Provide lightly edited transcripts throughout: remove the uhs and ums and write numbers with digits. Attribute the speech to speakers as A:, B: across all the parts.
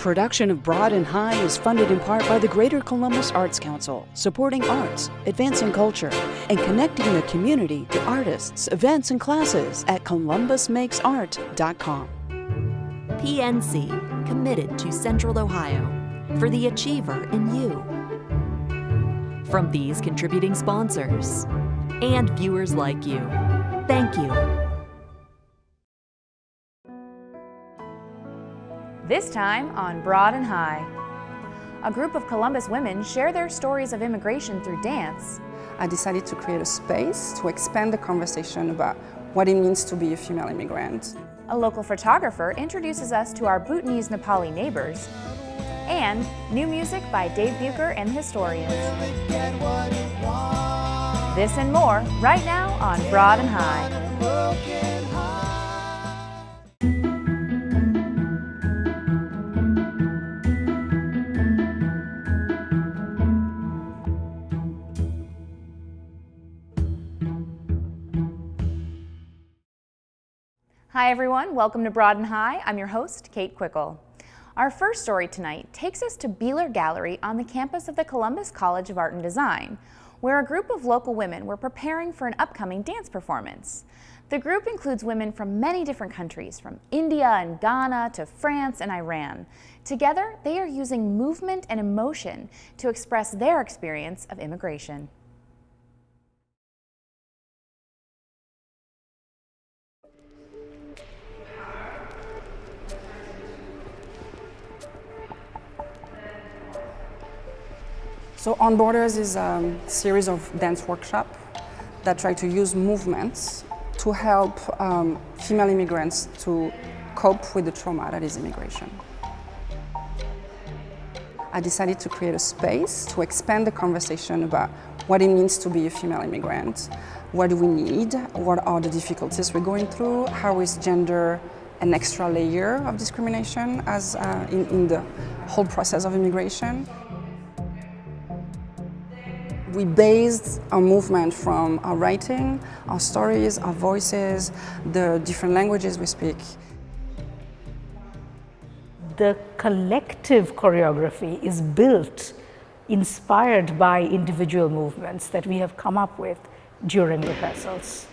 A: production of Broad and High is funded in part by the Greater Columbus Arts Council, supporting arts, advancing culture, and connecting the community to artists, events, and classes at columbusmakesart.com.
B: PNC, committed to Central Ohio, for the achiever in you. From these contributing sponsors and viewers like you, thank you.
C: This time on Broad and High. A group of Columbus women share their stories of immigration through dance.
D: I decided to create a space to expand the conversation about what it means to be a female immigrant.
C: A local photographer introduces us to our Bhutanese Nepali neighbors. And new music by Dave Bucher and the Historians. This and more right now on Broad and High. Hi everyone, welcome to Broad and High. I'm your host, Kate Quickle. Our first story tonight takes us to Beeler Gallery on the campus of the Columbus College of Art and Design, where a group of local women were preparing for an upcoming dance performance. The group includes women from many different countries, from India and Ghana to France and Iran. Together, they are using movement and emotion to express their experience of immigration.
D: So On Borders is a series of dance workshops that try to use movements to help female immigrants to cope with the trauma that is immigration. I decided to create a space to expand the conversation about what it means to be a female immigrant. What do we need? What are the difficulties we're going through? How is gender an extra layer of discrimination as in the whole process of immigration? We based our movement from our writing, our stories, our voices, the different languages we speak.
E: The collective choreography is built, inspired by individual movements that we have come up with during rehearsals.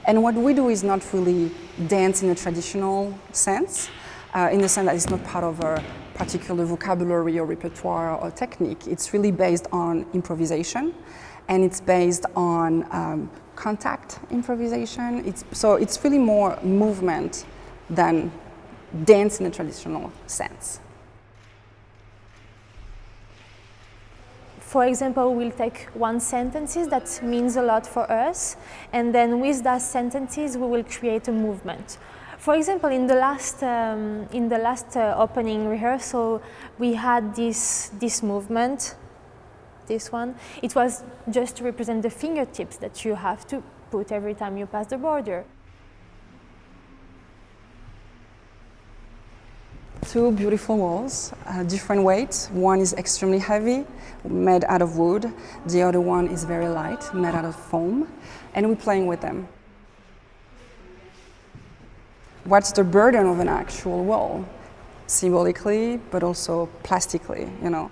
D: And what we do is not really dance in a traditional sense, in the sense that it's not part of a particular vocabulary or repertoire or technique. It's really based on improvisation, and it's based on contact improvisation. So it's really more movement than dance in a traditional sense.
F: For example, we'll take one sentence that means a lot for us, and then with that sentences we will create a movement. For example, in the last opening rehearsal, we had this movement, this one. It was just to represent the fingertips that you have to put every time you pass the border.
D: Two beautiful walls, different weights. One is extremely heavy, made out of wood. The other one is very light, made out of foam. And we're playing with them. What's the burden of an actual wall? Symbolically, but also plastically, you know.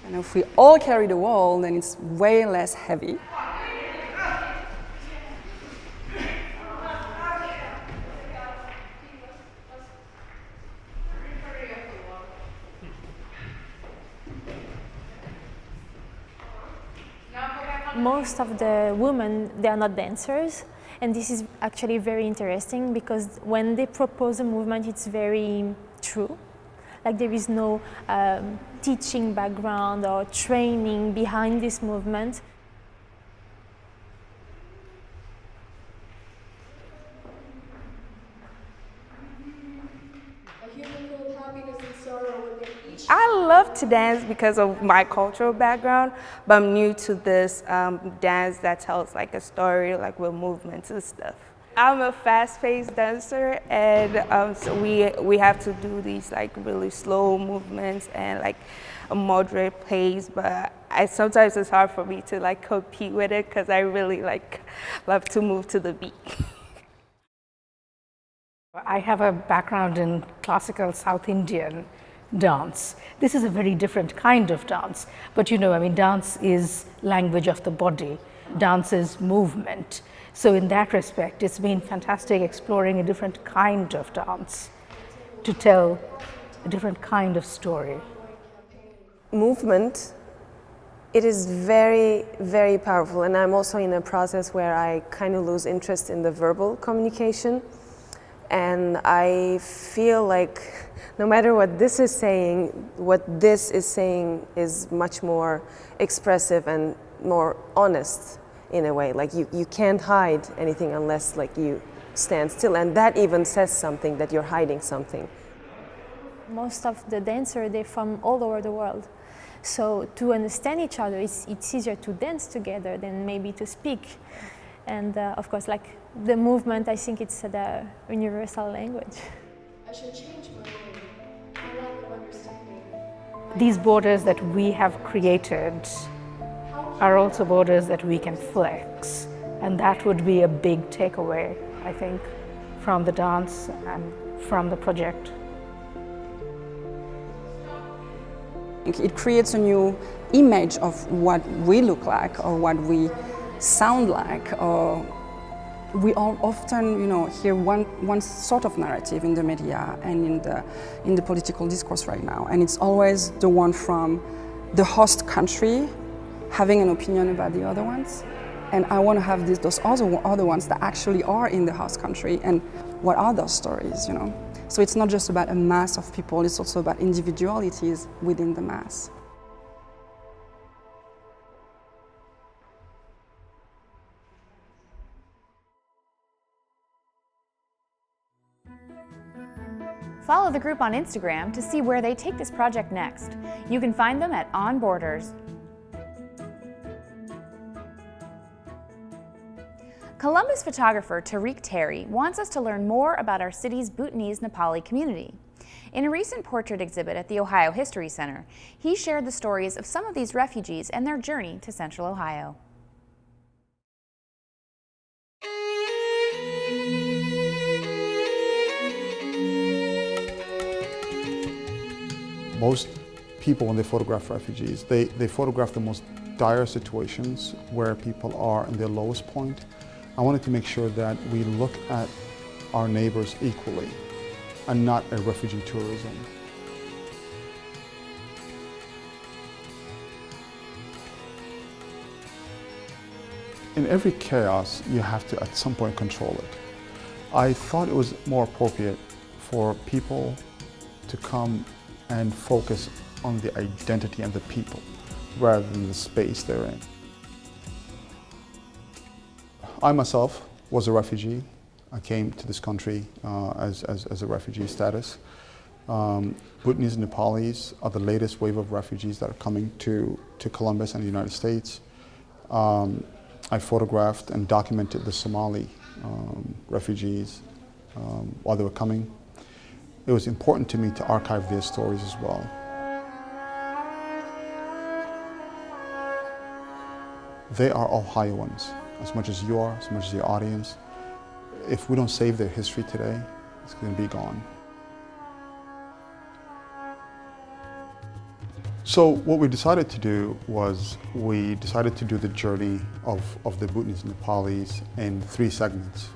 D: And if we all carry the wall, then it's way less heavy.
F: Most of the women, they are not dancers, and this is actually very interesting because when they propose a movement, it's very true. Like there is no teaching background or training behind this movement.
G: I love to dance because of my cultural background, but I'm new to this dance that tells like a story, like with movements and stuff. I'm a fast-paced dancer, and so we have to do these like really slow movements and like a moderate pace, but sometimes it's hard for me to like compete with it because I really like love to move to the beat.
E: I have a background in classical South Indian dance. This is a very different kind of dance, but you know, I mean, dance is language of the body. Dance is movement. So in that respect, it's been fantastic exploring a different kind of dance to tell a different kind of story.
H: Movement, it is very, very powerful, and I'm also in a process where I kind of lose interest in the verbal communication, and I feel like no matter what this is saying, what this is saying is much more expressive and more honest in a way. Like you can't hide anything unless like you stand still, and that even says something, that you're hiding something.
F: Most of the dancers, they're from all over the world. So to understand each other, it's easier to dance together than maybe to speak. And of course, like the movement, I think it's the universal language.
I: I should change my lack of understanding.
E: These borders that we have created are also borders that we can flex. And that would be a big takeaway, I think, from the dance and from the project.
D: It creates a new image of what we look like or what we sound like. Or we all often, you know, hear one sort of narrative in the media and in the political discourse right now, and it's always the one from the host country having an opinion about the other ones. And I want to have those other ones that actually are in the host country, and what are those stories, you know? So it's not just about a mass of people, it's also about individualities within the mass.
C: Follow the group on Instagram to see where they take this project next. You can find them at On Borders. Columbus photographer Tariq Terry wants us to learn more about our city's Bhutanese Nepali community. In a recent portrait exhibit at the Ohio History Center, he shared the stories of some of these refugees and their journey to Central Ohio.
J: Most people, when they photograph refugees, they photograph the most dire situations where people are in their lowest point. I wanted to make sure that we look at our neighbors equally and not a refugee tourism. In every chaos, you have to at some point control it. I thought it was more appropriate for people to come and focus on the identity and the people rather than the space they're in. I myself was a refugee. I came to this country as a refugee status. Bhutanese and Nepalis are the latest wave of refugees that are coming to Columbus and the United States. I photographed and documented the Somali refugees while they were coming. It was important to me to archive their stories as well. They are Ohioans, as much as you are, as much as your audience. If we don't save their history today, it's going to be gone. So what we decided to do was we decided to do the journey of the Bhutanese and Nepalis in 3 segments.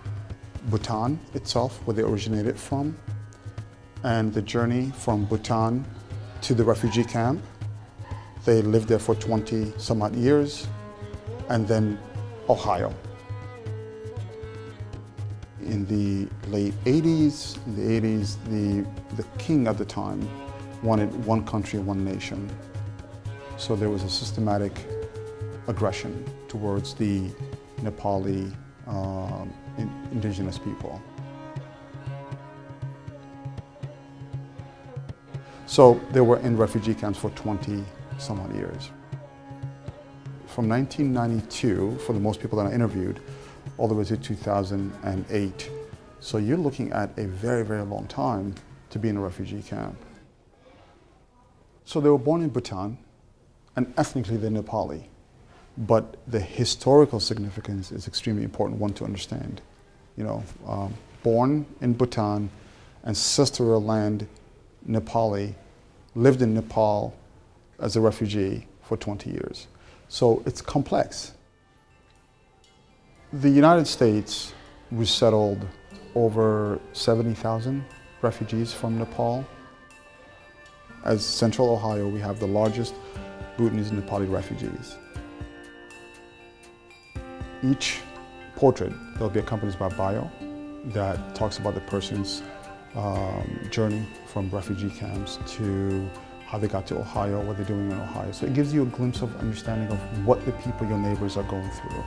J: Bhutan itself, where they originated from, and the journey from Bhutan to the refugee camp. They lived there for 20 some odd years, and then Ohio. In the late 80s, the king at the time wanted one country, one nation. So there was a systematic aggression towards the Nepali indigenous people. So they were in refugee camps for 20 some odd years. From 1992, for the most people that I interviewed, all the way to 2008. So you're looking at a very, very long time to be in a refugee camp. So they were born in Bhutan, and ethnically they're Nepali. But the historical significance is extremely important, one to understand. Born in Bhutan, ancestral land, Nepali, lived in Nepal as a refugee for 20 years. So it's complex. The United States resettled over 70,000 refugees from Nepal. As Central Ohio, we have the largest Bhutanese and Nepali refugees. Each portrait, they'll be accompanied by a bio that talks about the person's journey from refugee camps to how they got to Ohio, what they're doing in Ohio. So it gives you a glimpse of understanding of what the people, your neighbors, are going through.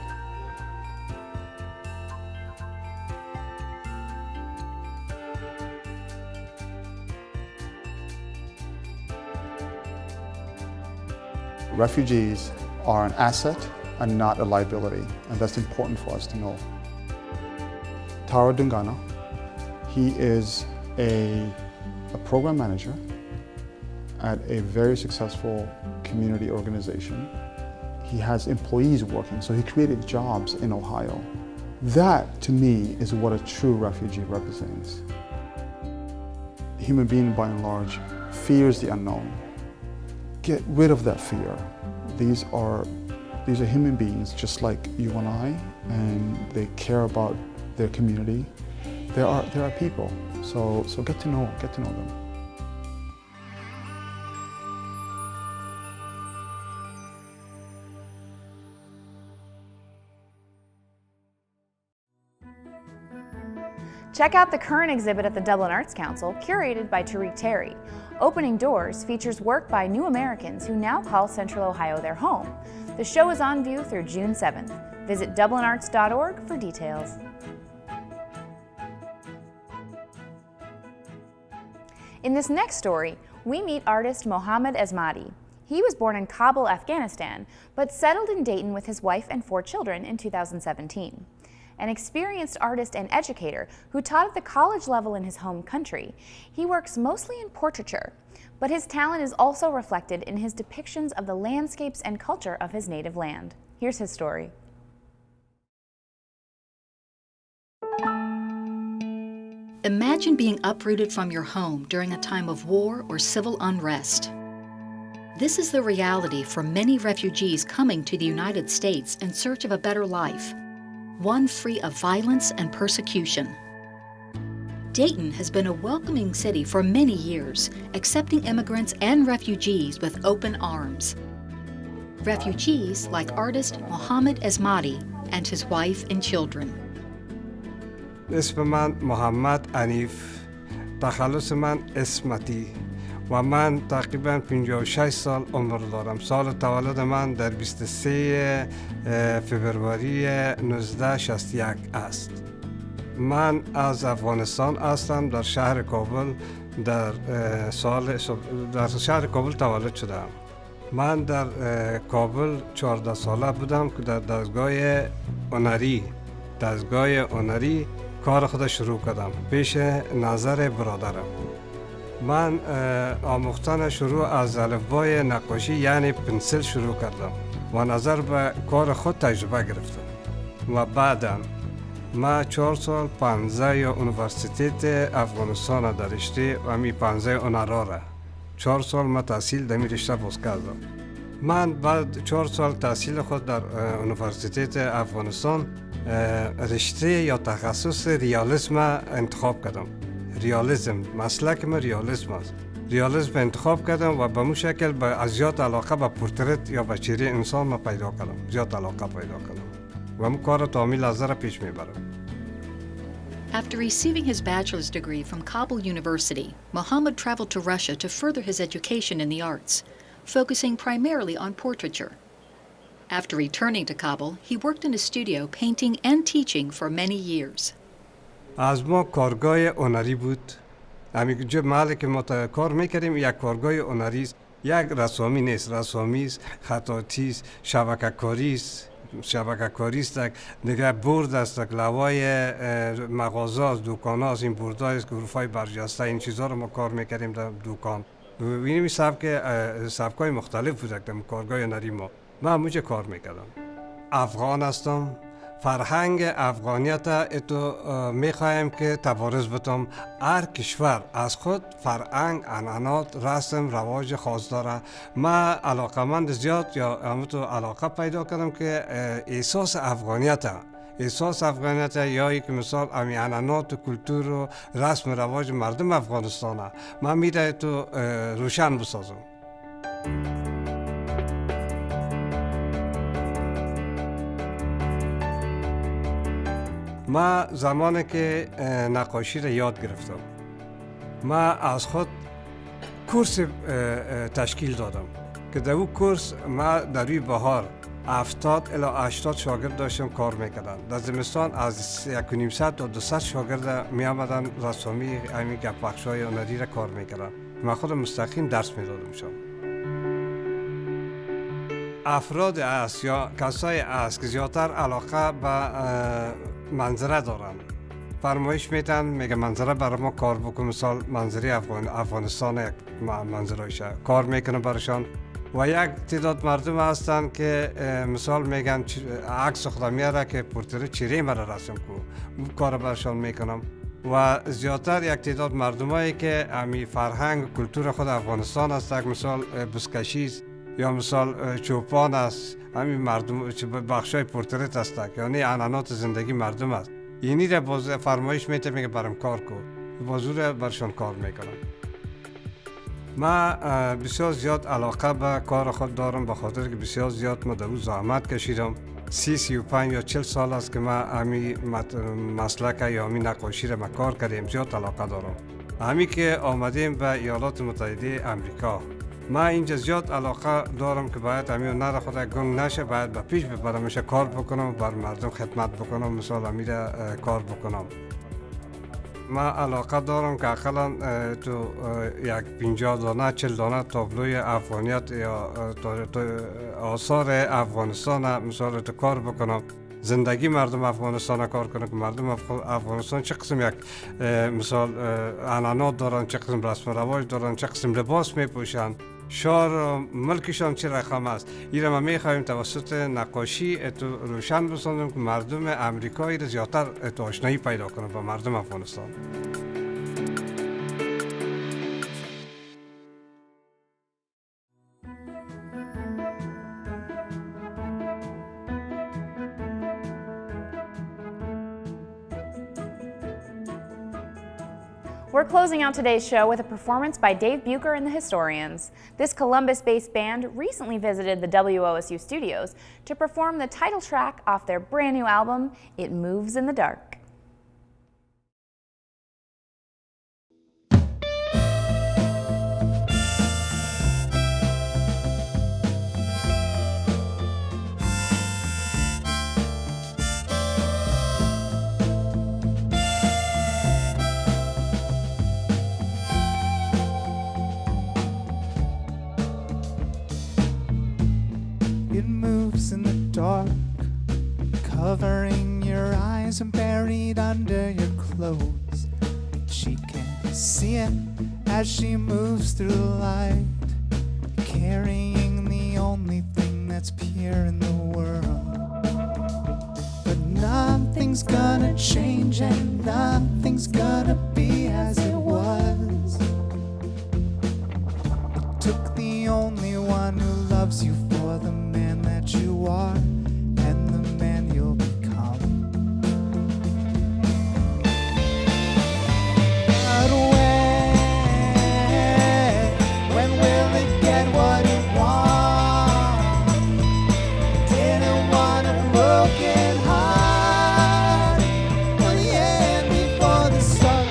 J: Refugees are an asset and not a liability, and that's important for us to know. Taro Dungana, he is a program manager at a very successful community organization. He has employees working, so he created jobs in Ohio. That, to me, is what a true refugee represents. Human being, by and large, fears the unknown. Get rid of that fear. These are human beings just like you and I, and they care about their community. They are people, so get to know them.
C: Check out the current exhibit at the Dublin Arts Council, curated by Tariq Terry. Opening Doors features work by new Americans who now call Central Ohio their home. The show is on view through June 7th. Visit dublinarts.org for details. In this next story, we meet artist Mohammad Esmati. He was born in Kabul, Afghanistan, but settled in Dayton with his wife and 4 children in 2017. An experienced artist and educator who taught at the college level in his home country, he works mostly in portraiture, but his talent is also reflected in his depictions of the landscapes and culture of his native land. Here's his story.
K: Imagine being uprooted from your home during a time of war or civil unrest. This is the reality for many refugees coming to the United States in search of a better life, one free of violence and persecution. Dayton has been a welcoming city for many years, accepting immigrants and refugees with open arms. Refugees like artist Mohammad Esmati and his wife and children.
L: اسم من محمد عنیف، تخلص من اسمتی و من تقریباً 56 سال عمر دارم. سال تولد من در 23 فوریه 1961 است. من از افغانستان هستم، در شهر کابل در شهر کابل تولد شدم. من در کابل 14 ساله بودم که در دستگاه هنری کار خود شروع کردم پیش نظر برادرم. من آموختن شروع از الفبای نقاشی یعنی پنسل شروع کردم و نظر به کار خود تجربه گرفتم و بعداً ما 4 سال 15 اونیورسیتیت افغانستان در رشته و می 15 هنراره 4 سال ما تحصیل در می رشته باز کردم. من بعد 4 سال تحصیل خود در اونیورسیتیت افغانستان رشته یا تخصص ریالیسم انتخاب کردم. ریالیسم، مسلک من ریالیسم است. ریالیسم انتخاب کردم و به مو شکل از زیاد علاقه به پورترت یا به چهره انسان ما پیدا کردم. زیاد علاقه پیدا کردم و مو کار تامیل از را پیش میبرم.
K: After receiving his bachelor's degree from Kabul University, Mohammad traveled to Russia to further his education in the arts, focusing primarily on portraiture. After returning to Kabul, he worked in a studio painting and teaching for many years.
L: از ما کارگاه هنری بود. همینجا محلی که ما کار میکردیم یک کارگاه هنری است. یک رسامی نیست، رسامی است، خطاطی است، شبکه‌کاری است، دیگه برد است، لوای مغازه است، دکان است، این بردهای است که حروفای برجسته این چیزها رو ما کار میکردیم در دکان ببینیم سبکای مختلف بودن در کارگاه هنری ما. من همونجا کار میکردم. افغان هستم. فرهنگ افغانیت اتو میخوایم که تبارز بتم. هر کشور از خود فرهنگ، عنعنات، رسم، رواج خاص داره. من علاقمند زیاد یا همونطور علاقه پیدا کردم که احساس افغانیت یا یک مثال امی عنعنات و کلتور و رسم و رواج مردم افغانستانه من میره تو روشن بسازم. ما زمانی که نقاشی را یاد گرفتم ما از خود کورس تشکیل دادم که در اون کورس ما در روی بهار 70 الی 80 شاگرد داشتم کار میکردن. در زمستان از 1.5 تا 200 شاگرد می آمدن رسامی همین گپ بخش‌های هنری را کار میکردن. من خودم مستقیم درس میدادم شام. افراد است یا کسای است که زیادتر علاقه به منظره دارن. فرمایش میتن میگه منظره برای ما کار بکن، مثال منظره افغانستان یک منظرهایشه کار میکنه برشان. و یک تعداد مردم هستن که مثال میگن عکس خودم میاره که پورتری چیره مرا رسم کو کار برشان میکنم. و زیادتر یک تعداد مردمایی که امی فرهنگ و کلتور خود افغانستان است، مثال بسکشی یا مثال چوپان است، همین مردم بخشای پورتریت است یعنی عنعنات زندگی مردم است. اینی را باز فرمایش میته میگه برام کار کو بازور برشان کار میکنم. من بسیار زیاد علاقه به کار خود دارم به خاطر که بسیار زیاد ما در او زحمت کشیدم. 35 یا 40 سال است که من همین مسلک یا همین نقاشی را کار کردیم. زیاد علاقه دارم. همین که آمدیم به ایالات متحده امریکا من اینجا زیاد علاقه دارم که باید همین هنر خود گم نشه، باید به پیش ببرمش، کار بکنم، بر مردم خدمت بکنم، مثلا همین کار بکنم. من علاقه دارم که اقلا تو یک 50 دانه 40 دانه تابلوی افغانیت یا آثار افغانستان مثلا تو کار بکنم، زندگی مردم افغانستان کار کنم که مردم افغانستان چه قسم یک مثال عنعنات دارن، چه قسم رسم و رواج دارن، چه قسم لباس میپوشن، شهر ملکشان چه رقم است. این را ما میخواهیم توسط نقاشی روشن بسازیم که مردم امریکایی را زیادتر آشنایی پیدا کنه با مردم افغانستان.
C: We're closing out today's show with a performance by Dave Bucher and the Historians. This Columbus-based band recently visited the WOSU studios to perform the title track off their brand new album, It Moves in the Dark.
M: It moves in the dark, covering your eyes and buried under your clothes. She can't see it as she moves through the light, carrying the only thing that's pure in the world. But nothing's gonna change and nothing's gonna be as it was. It took the only one who loves you for the man that you are and the man you'll become. But when will it get what it wants? Didn't want a broken heart, but the end before the start.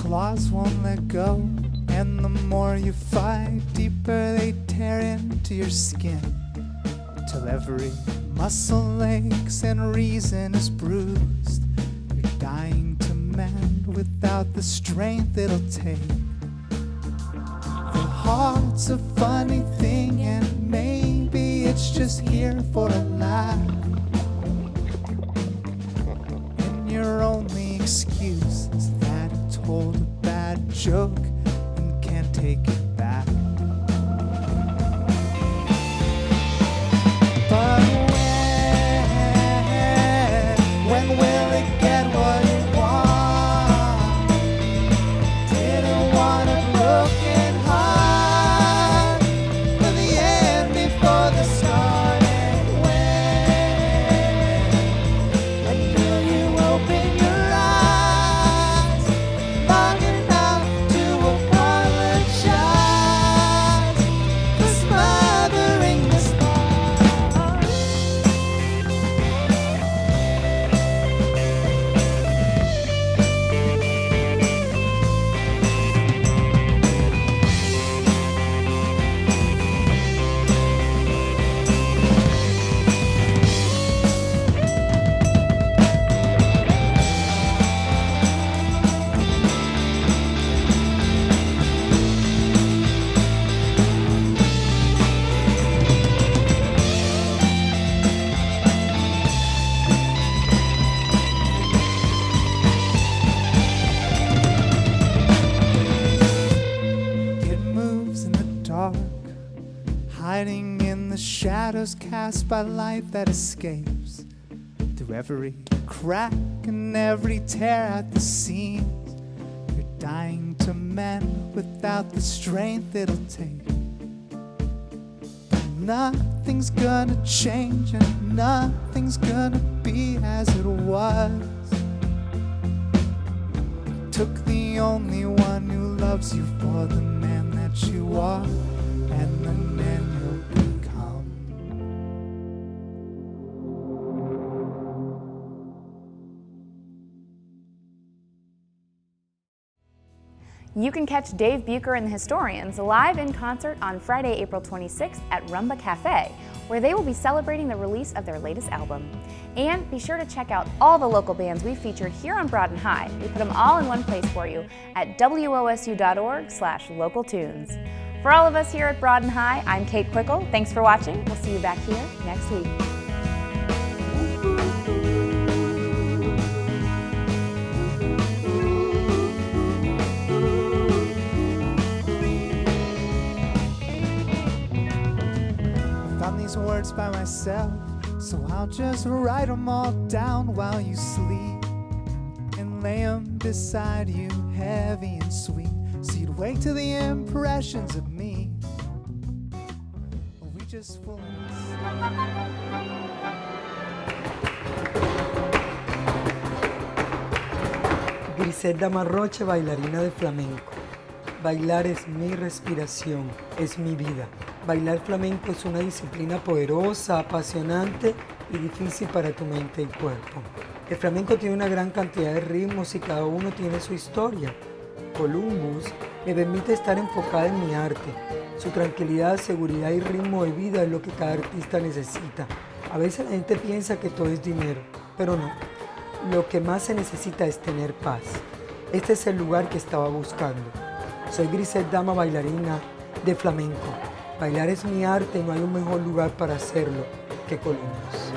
M: Claws won't let go, and the more you fight, deeper they tear into your skin, till every muscle aches and reason is bruised. without the strength it'll take. The heart's a funny thing, and maybe it's just here for a laugh. And your only excuse is that I told a bad joke and can't take it back. But when will it get what it wants? Didn't want a broken heart for the end before the start. And when will you open your eyes long enough to apologize for smothering the spark? It moves in the dark, hiding in the shadows cast by light that escapes through every crack and every tear at the seams. You're dying to mend without the strength it'll take. But nothing's gonna change and nothing's gonna be as it was. Took the only one who loves you for the man that you are and the man you'll become.
C: You can catch Dave Bucher and the Historians live in concert on Friday, April 26th at Rumba Cafe, where they will be celebrating the release of their latest album. And be sure to check out all the local bands we featured here on Broad and High. We put them all in one place for you at wosu.org/localtunes. For all of us here at Broad and High, I'm Kate Quickle. Thanks for watching. We'll see you back here next week.
M: Found these words by myself, so I'll just write them all down while you sleep and lay them beside you, heavy and sweet, so you'd wake to the impressions of me. Or we just fool
N: Griselda Marroche, bailarina de flamenco. Bailar es mi respiración, es mi vida. Bailar flamenco es una disciplina poderosa, apasionante y difícil para tu mente y cuerpo. El flamenco tiene una gran cantidad de ritmos y cada uno tiene su historia. Columbus me permite estar enfocada en mi arte. Su tranquilidad, seguridad y ritmo de vida es lo que cada artista necesita. A veces la gente piensa que todo es dinero, pero no. Lo que más se necesita es tener paz. Este es el lugar que estaba buscando. Soy Griselda, bailarina de flamenco. Bailar es mi arte y no hay un mejor lugar para hacerlo que Columbus.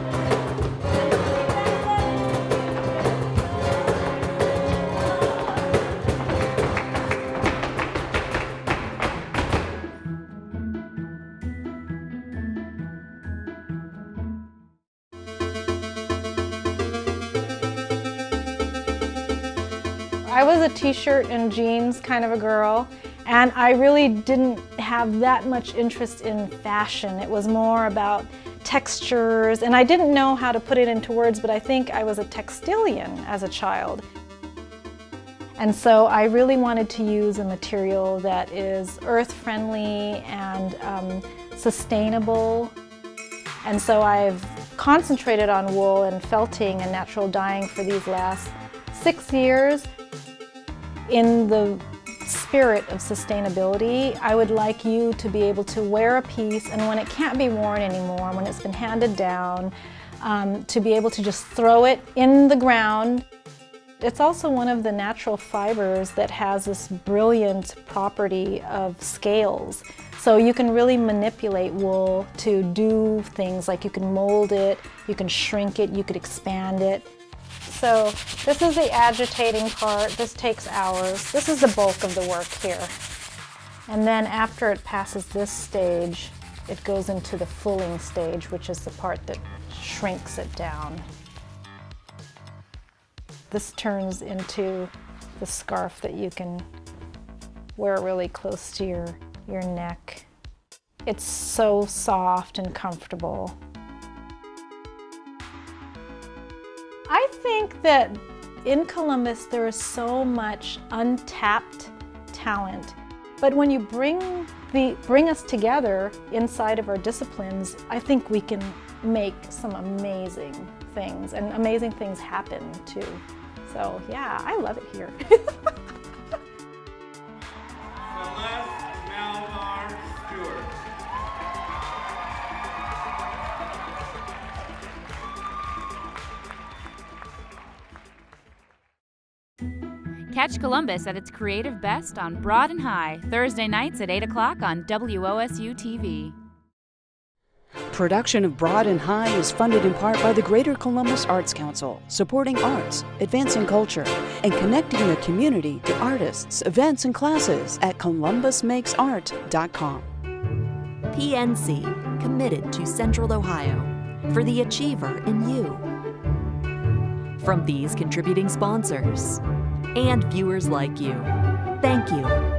F: I was a t-shirt and jeans kind of a girl, and I really didn't have that much interest in fashion. It was more about textures, and I didn't know how to put it into words, but I think I was a textilian as a child. And so I really wanted to use a material that is earth-friendly and sustainable. And so I've concentrated on wool and felting and natural dyeing for these last 6 years. In the spirit of sustainability, I would like you to be able to wear a piece, and when it can't be worn anymore, when it's been handed down, to be able to just throw it in the ground
O: It's also one of the natural fibers that has this brilliant property of scales. So you can really manipulate wool to do things like you can mold it, you can shrink it, you could expand it. So this is the agitating part. This takes hours. This is the bulk of the work here. And then after it passes this stage, it goes into the fulling stage, which is the part that shrinks it down. This turns into the scarf that you can wear really close to your neck. It's so soft and comfortable. I think that in Columbus there is so much untapped talent, but when you bring us together inside of our disciplines, I think we can make some amazing things, and amazing things happen too. So yeah, I love it here.
C: Catch Columbus at its creative best on Broad and High, Thursday nights at 8 o'clock on WOSU TV.
A: Production of Broad and High is funded in part by the Greater Columbus Arts Council, supporting arts, advancing culture, and connecting the community to artists, events, and classes at columbusmakesart.com.
B: PNC, committed to Central Ohio, for the achiever in you. From these contributing sponsors and viewers like you, thank you.